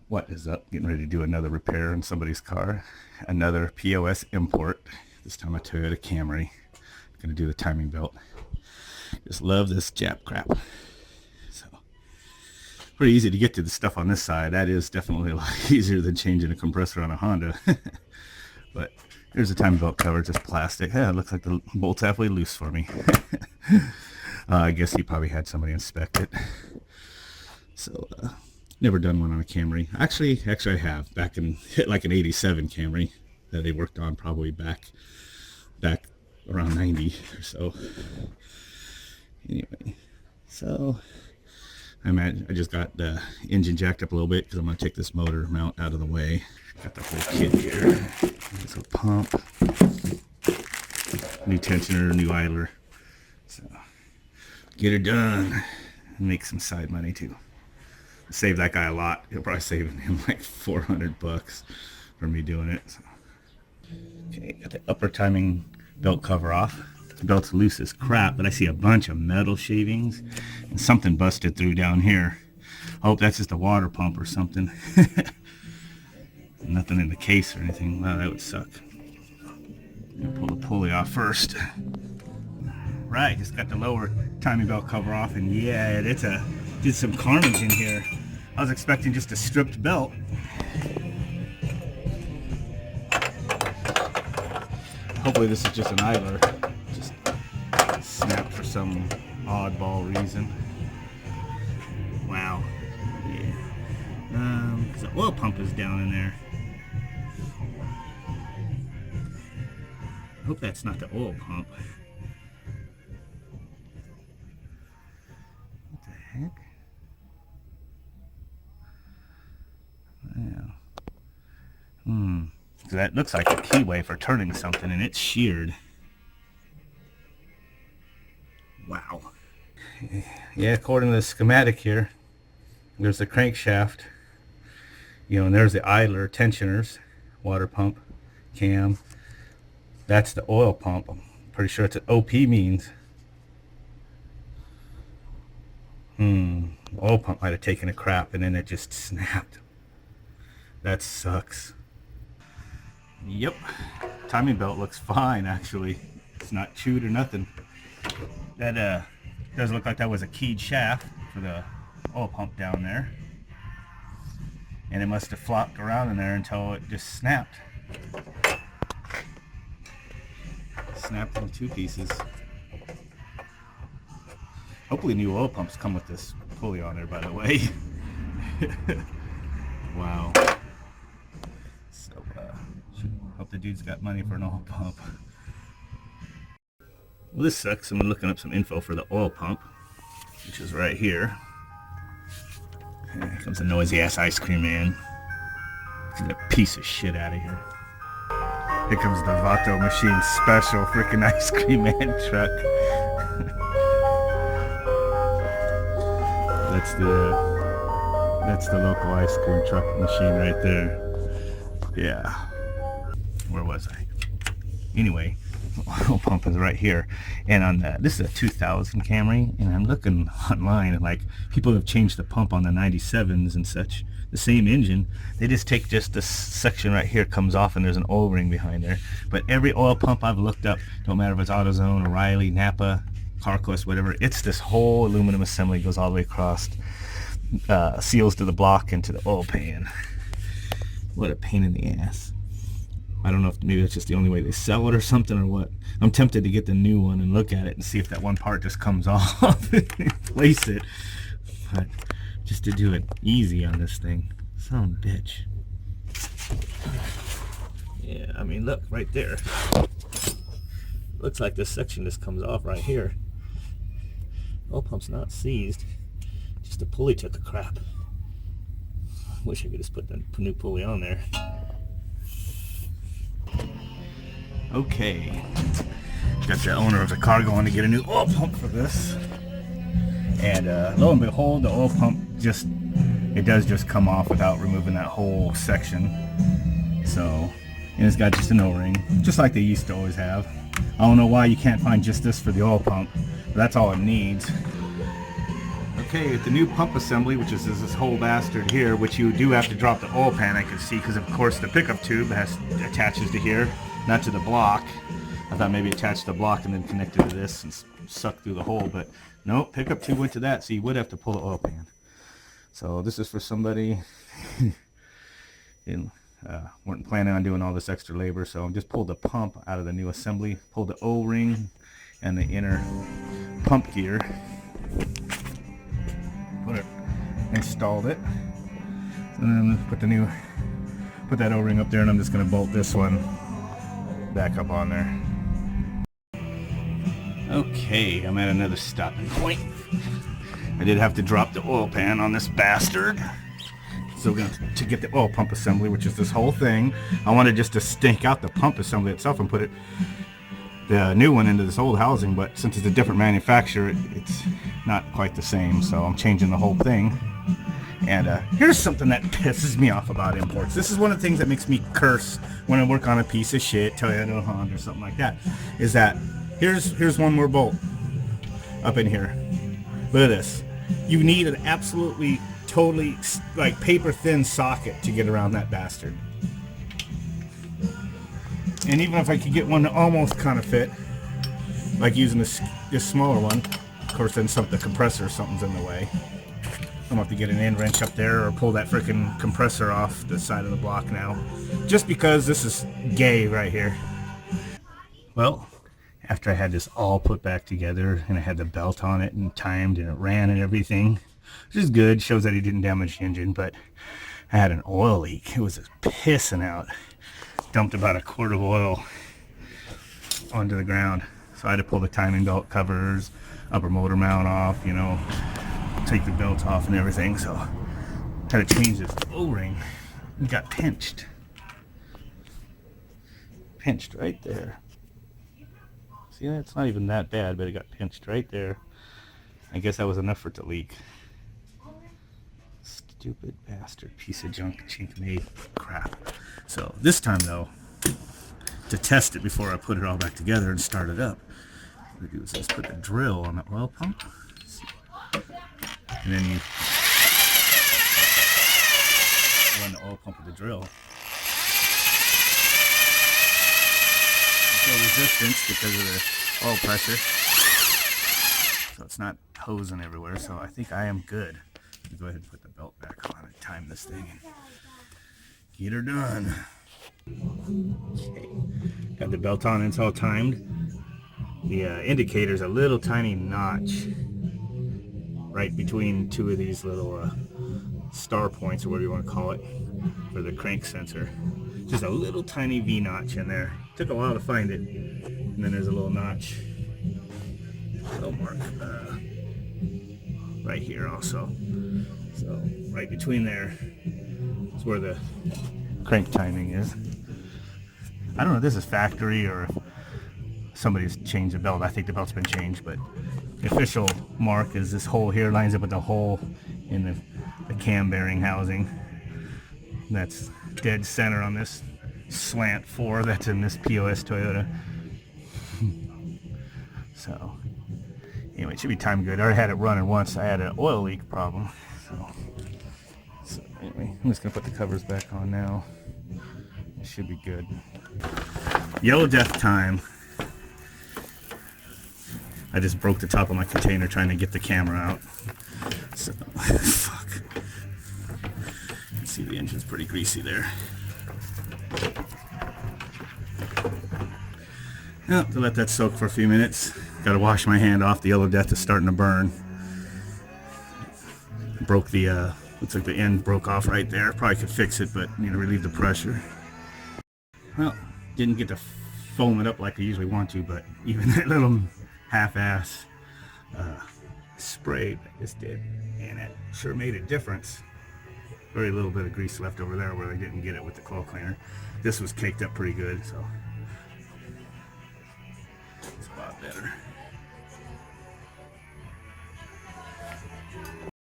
What is up? Getting ready to do another repair in somebody's car. Another POS import. This time a Toyota Camry. Gonna do the timing belt. Just love this Jap Crap. So pretty easy to get to the stuff on this side. That is definitely a lot easier than changing a compressor on a Honda. But here's the timing belt cover, just plastic. Yeah, it looks like the bolt's halfway loose for me. I guess he probably had somebody inspect it. So never done one on a Camry. Actually I have, back in like an 87 Camry that they worked on probably back around 90 or so. Anyway, so I just got the engine jacked up a little bit because I'm going to take this motor mount out of the way. Got the whole kit here. There's a pump, new tensioner, new idler. So get her done and make some side money too. Save that guy a lot. He'll probably save him like $400 for me doing it. So. Okay, got the upper timing belt cover off. The belt's loose as crap, but I see a bunch of metal shavings and something busted through down here. I hope that's just a water pump or something. Nothing in the case or anything. Wow, that would suck. I'll pull the pulley off first. Right, just got the lower timing belt cover off, and yeah, did some carnage in here. I was expecting just a stripped belt. Hopefully this is just an idler. Just snapped for some oddball reason. Wow. Yeah. The oil pump is down in there. I hope that's not the oil pump. What the heck? Yeah. So that looks like a keyway for turning something, and it's sheared. Wow. Yeah, according to the schematic here, there's the crankshaft, and there's the idler, tensioners, water pump, cam. That's the oil pump. I'm pretty sure it's an OP means. The oil pump might have taken a crap and then it just snapped. That sucks. Yep, timing belt looks fine actually. It's not chewed or nothing. That does look like that was a keyed shaft for the oil pump down there. And it must have flopped around in there until it just snapped. Snapped in two pieces. Hopefully new oil pumps come with this pulley on there, by the way. Wow. So, hope the dude's got money for an oil pump. Well, this sucks. I'm looking up some info for the oil pump, which is right here. Here comes a noisy ass ice cream man. Get that piece of shit out of here. Here comes the Vato Machine special freaking ice cream man truck. That's the local ice cream truck machine right there. Yeah. Where was I? Anyway, the oil pump is right here. And on this is a 2000 Camry, and I'm looking online and like people have changed the pump on the 97s and such. The same engine, they just take just this section right here comes off and there's an oil ring behind there. But every oil pump I've looked up, don't matter if it's AutoZone, O'Reilly, Napa, CarQuest, whatever, it's this whole aluminum assembly goes all the way across, seals to the block and to the oil pan. What a pain in the ass. I don't know if maybe that's just the only way they sell it or something or what. I'm tempted to get the new one and look at it and see if that one part just comes off and replace it. But just to do it easy on this thing. Son of a bitch. Yeah, I mean, look, right there. Looks like this section just comes off right here. Oil pump's not seized. Just the pulley took a crap. Wish I could just put the new pulley on there. Okay. Got the owner of the car going to get a new oil pump for this. And lo and behold, the oil pump it does just come off without removing that whole section. So, and it's got just an O-ring, just like they used to always have. I don't know why you can't find just this for the oil pump, but that's all it needs. Oops. Okay, at the new pump assembly, which is this whole bastard here, which you do have to drop the oil pan, I can see, because of course the pickup tube attaches to here, not to the block. I thought maybe attached to the block and then connected to this and sucked through the hole, but nope, pickup tube went to that, so you would have to pull the oil pan. So this is for somebody in weren't planning on doing all this extra labor, so I just pulled the pump out of the new assembly, pulled the O-ring and the inner pump gear, installed it, and then put that O-ring up there, and I'm just going to bolt this one back up on there. Okay, I'm at another stopping point. I did have to drop the oil pan on this bastard. So we're going to get the oil pump assembly, which is this whole thing. I wanted just to stink out the pump assembly itself and put the new one into this old housing, but since it's a different manufacturer, it's not quite the same, so I'm changing the whole thing. And here's something that pisses me off about imports. This is one of the things that makes me curse when I work on a piece of shit, Toyota, Honda, or something like that, is that here's one more bolt up in here. Look at this. You need an absolutely, totally, like, paper thin socket to get around that bastard. And even if I could get one to almost kind of fit, like using this smaller one, of course then the compressor or something's in the way. I'm going to have to get an end wrench up there or pull that freaking compressor off the side of the block now. Just because this is gay right here. Well, after I had this all put back together and I had the belt on it and timed and it ran and everything, which is good, shows that he didn't damage the engine, but I had an oil leak. It was pissing out. Dumped about a quart of oil onto the ground. So I had to pull the timing belt covers, upper motor mount off, you know, take the belt off and everything. So I had to change this O-ring. It got pinched. Pinched right there. See, it's not even that bad, but it got pinched right there. I guess that was enough for it to leak. Stupid bastard piece of junk chink made crap. So this time though, to test it before I put it all back together and start it up, what I do is just put the drill on the oil pump, and then you run the oil pump with the drill. Feel resistance because of the oil pressure, so it's not hosing everywhere. So I think I am good. Go ahead and put the belt back on and time this thing and get her done. Okay, got the belt on and it's all timed. The indicator's a little tiny notch right between two of these little star points, or whatever you want to call it, for the crank sensor. Just a little tiny V notch in there. Took a while to find it. And then there's a little notch, little mark right here also. So right between there is where the crank timing is. I don't know if this is factory or if somebody's changed the belt. I think the belt's been changed, but the official mark is this hole here, lines up with the hole in the cam bearing housing. That's dead center on this slant 4 that's in this POS Toyota. So anyway, it should be timed good. I already had it running once. I had an oil leak problem. So anyway, I'm just gonna put the covers back on now. It should be good. Yellow death time. I just broke the top of my container trying to get the camera out. So fuck. You can see the engine's pretty greasy there. Well, to let that soak for a few minutes. Got to wash my hand off. The yellow death is starting to burn. Broke the looks like the end broke off right there. Probably could fix it, but need to relieve the pressure. Well, didn't get to foam it up like I usually want to, but even that little half-ass spray that just did, and it sure made a difference. Very little bit of grease left over there where they didn't get it with the coil cleaner. This was caked up pretty good, so